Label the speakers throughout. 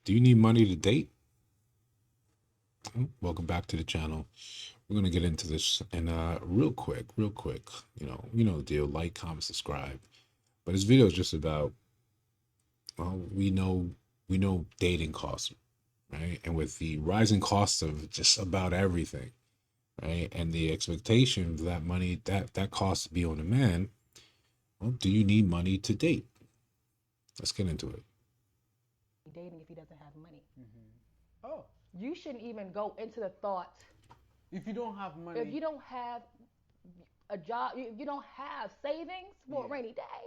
Speaker 1: Do you need money to date? Welcome back to the channel. We're gonna get into this and real quick, you know the deal. Like, comment, subscribe. But this video is just about, well, we know dating costs, right? And with the rising costs of just about everything, right? And the expectation of that money, that cost to be on a man, well, do you need money to date? Let's get into it.
Speaker 2: Dating if he doesn't have money.
Speaker 3: Oh,
Speaker 2: You shouldn't even go into the thought
Speaker 3: if you don't have money.
Speaker 2: if you don't have a job, if you don't have savings for a
Speaker 3: Yeah.
Speaker 2: rainy day,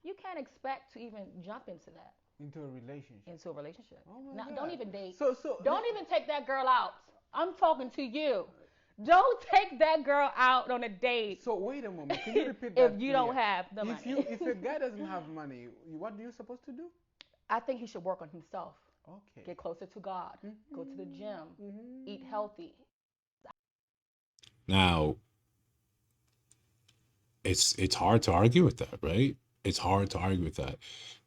Speaker 2: you can't expect to even jump into that,
Speaker 3: Into a relationship.
Speaker 2: into a relationship.
Speaker 3: Oh my
Speaker 2: Now,
Speaker 3: God.
Speaker 2: don't even date.
Speaker 3: So
Speaker 2: Don't even take that girl out. I'm talking to you. Don't take that girl out on a date
Speaker 3: So wait a moment. Can you repeat
Speaker 2: if
Speaker 3: that?
Speaker 2: you
Speaker 3: Yeah.
Speaker 2: don't have the
Speaker 3: If
Speaker 2: money.
Speaker 3: if a guy doesn't have money, what do you supposed to do?
Speaker 2: I think he should work on himself.
Speaker 3: Okay.
Speaker 2: Get closer to God. Go to the gym. Eat
Speaker 3: Mm-hmm.
Speaker 2: healthy.
Speaker 1: Now, it's hard to argue with that, right? It's hard to argue with that.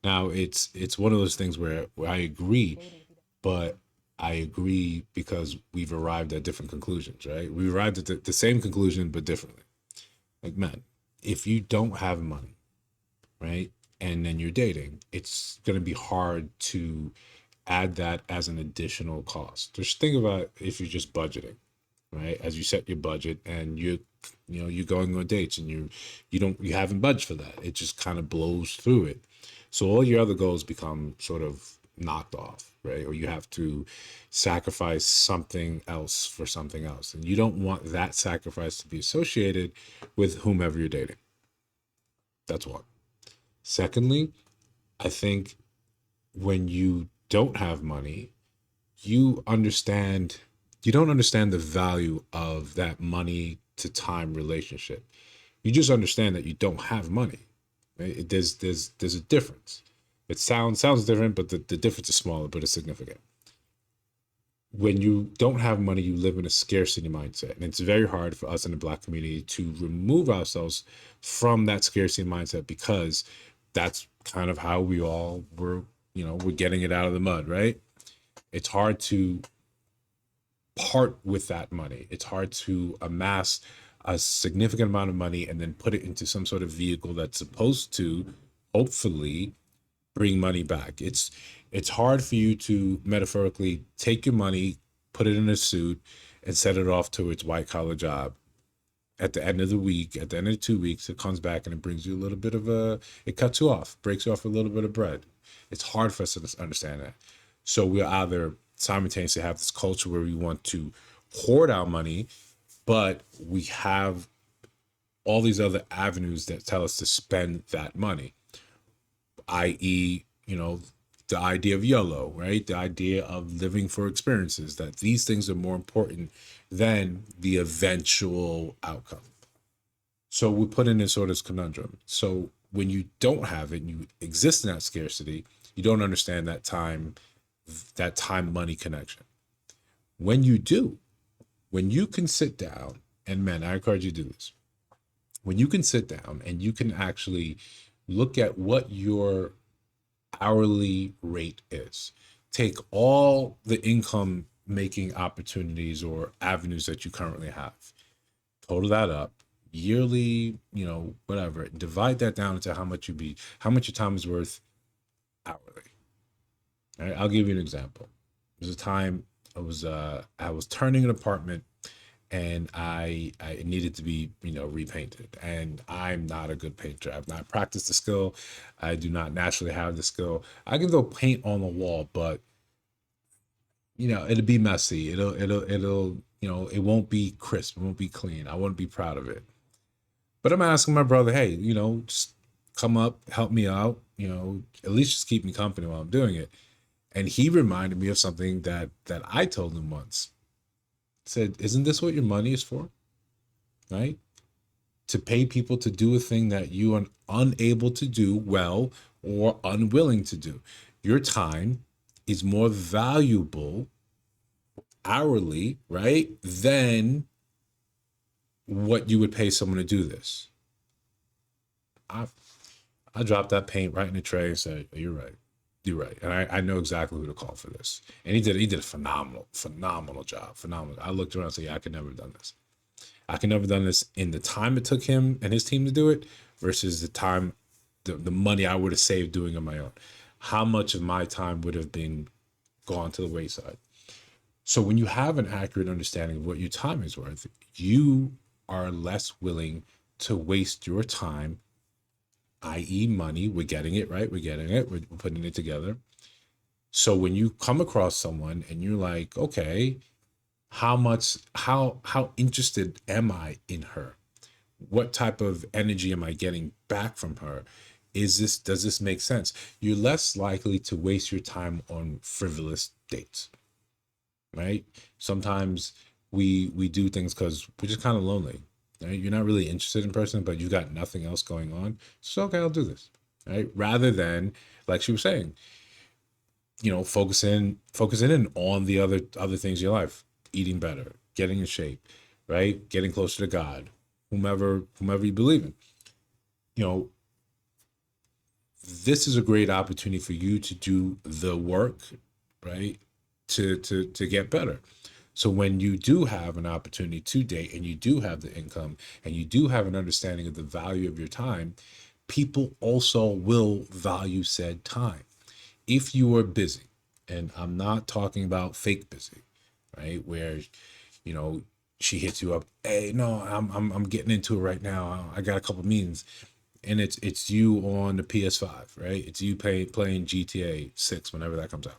Speaker 1: Now, it's one of those things where I agree,
Speaker 2: Dating if he
Speaker 1: but I agree because we've arrived at different conclusions, right? We arrived at the same conclusion but differently. Like, man, if you don't have money, right, and then you're dating, it's gonna be hard to add that as an additional cost. Just think about if you're just budgeting, right? As you set your budget and you're going on dates and you haven't budged for that. It just kind of blows through it. So all your other goals become sort of knocked off, right? Or you have to sacrifice something else for something else. And you don't want that sacrifice to be associated with whomever you're dating. That's one. Secondly, I think when you don't have money, you understand you don't understand the value of that money to time relationship. You just understand that you don't have money. Right? There's a difference. It sounds different, but the difference is smaller, but it's significant. When you don't have money, you live in a scarcity mindset. And it's very hard for us in the Black community to remove ourselves from that scarcity mindset because that's kind of how we all we're getting it out of the mud, right? It's hard to part with that money. It's hard to amass a significant amount of money and then put it into some sort of vehicle that's supposed to hopefully bring money back. It's hard for you to metaphorically take your money, put it in a suit, and set it off to its white collar job. At the end of the week, at the end of 2 weeks, it comes back and it brings you a little bit of it cuts you off, breaks you off a little bit of bread. It's hard for us to understand that. So we either simultaneously have this culture where we want to hoard our money, but we have all these other avenues that tell us to spend that money, i.e., the idea of YOLO, right? The idea of living for experiences, that these things are more important than the eventual outcome. So we put in this sort of conundrum. So when you don't have it and you exist in that scarcity, you don't understand that time money connection. When you do, when you can sit down, and man, I encourage you to do this. When you can sit down and you can actually look at what your hourly rate is, take all the income making opportunities or avenues that you currently have, total that up yearly, whatever, divide that down into how much your time is worth hourly. All right, I'll give you an example. There's a time I was turning an apartment and I needed to be repainted, and I'm not a good painter. I've not practiced the skill. I do not naturally have the skill. I can throw paint on the wall, but it'll be messy. It'll it won't be crisp. It won't be clean. I won't be proud of it. But I'm asking my brother, hey, just come up, help me out. At least just keep me company while I'm doing it. And he reminded me of something that I told him once. Said, isn't this what your money is for? Right? To pay people to do a thing that you are unable to do well or unwilling to do. Your time is more valuable hourly, right, than what you would pay someone to do this. I dropped that paint right in the tray and said, you're right. You're right, and I know exactly who to call for this. And he did a phenomenal job. Phenomenal. I looked around and said, yeah, I could never have done this. I could never have done this in the time it took him and his team to do it versus the time, the money I would have saved doing it on my own. How much of my time would have been gone to the wayside? So when you have an accurate understanding of what your time is worth, you are less willing to waste your time, i.e. money. We're getting it, right? We're getting it. We're putting it together. So when you come across someone and you're like, okay, how interested am I in her? What type of energy am I getting back from her? Does this make sense? You're less likely to waste your time on frivolous dates, right? Sometimes we do things because we're just kind of lonely. Right? You're not really interested in person, but you've got nothing else going on. So okay, I'll do this. Right? Rather than, like she was saying, focusing in on the other things in your life, eating better, getting in shape, right? Getting closer to God, whomever you believe in. This is a great opportunity for you to do the work, right? To get better. So when you do have an opportunity to date and you do have the income and you do have an understanding of the value of your time, people also will value said time. If you are busy, and I'm not talking about fake busy, right? Where, she hits you up, hey, no, I'm getting into it right now. I got a couple meetings. And it's you on the PS5, right? It's you playing GTA 6 whenever that comes out.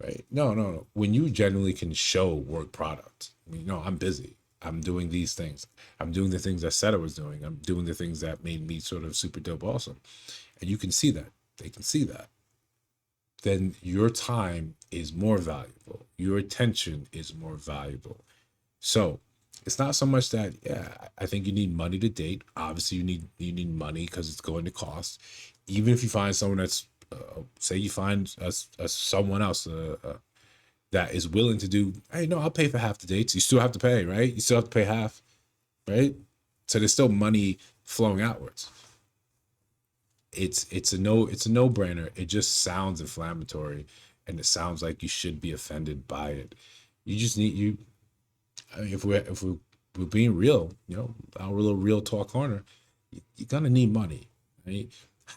Speaker 1: Right? No. When you genuinely can show work product, I'm busy. I'm doing these things. I'm doing the things I said I was doing. I'm doing the things that made me sort of super dope awesome. And you can see that. They can see that. Then your time is more valuable. Your attention is more valuable. So it's not so much that, I think you need money to date. Obviously, you need money because it's going to cost. Even if you find someone that's, say you find someone else that is willing to do, hey, no, I'll pay for half the dates. You still have to pay, right? You still have to pay half, right? So there's still money flowing outwards. It's a no-brainer. It just sounds inflammatory, and it sounds like you should be offended by it. You just need if we're being real, our little real talk corner, you're gonna need money, right?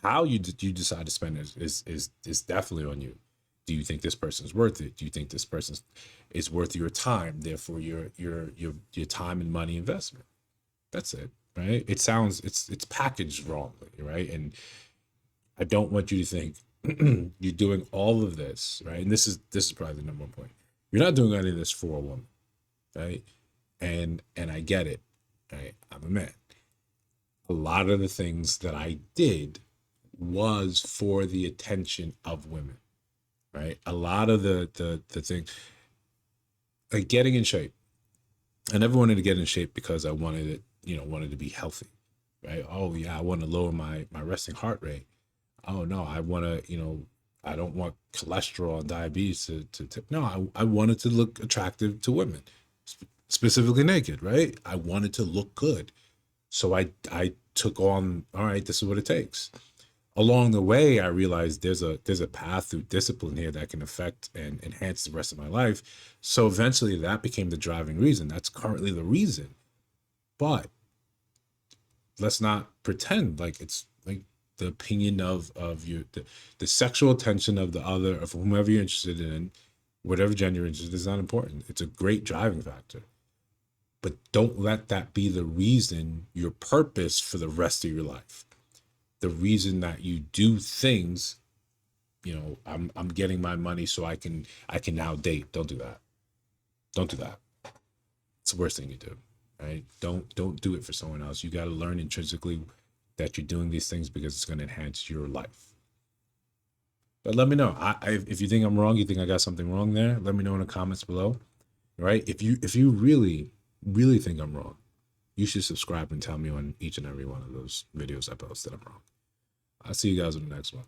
Speaker 1: How you decide to spend it is definitely on you. Do you think this person's worth it? Do you think this person is worth your time? Therefore, your time and money investment. That's it, right? It sounds it's packaged wrongly, right? And I don't want you to think you're doing all of this, right? And this is probably the number one point. You're not doing any of this for a woman, right? And I get it, right? I'm a man. A lot of the things that I did was for the attention of women, right? A lot of the thing, like getting in shape. I never wanted to get in shape because I wanted to be healthy, right? Oh yeah, I want to lower my resting heart rate. Oh no, I want to, I don't want cholesterol and diabetes to no, I wanted to look attractive to women, specifically naked, right? I wanted to look good. So I took on, all right, this is what it takes. Along the way, I realized there's a path through discipline here that can affect and enhance the rest of my life. So eventually that became the driving reason. That's currently the reason. But let's not pretend like it's like the opinion of you, the sexual attention of the other, of whomever you're interested in, whatever gender you're interested in, is not important. It's a great driving factor. But don't let that be the reason, your purpose for the rest of your life. The reason that you do things, I'm getting my money so I can now date. Don't do that. Don't do that. It's the worst thing you do, right? Don't do it for someone else. You got to learn intrinsically that you're doing these things because it's going to enhance your life. But let me know. If you think I'm wrong, you think I got something wrong there, let me know in the comments below. Right? If you really think I'm wrong, you should subscribe and tell me on each and every one of those videos I post that I'm wrong. I'll see you guys in the next one.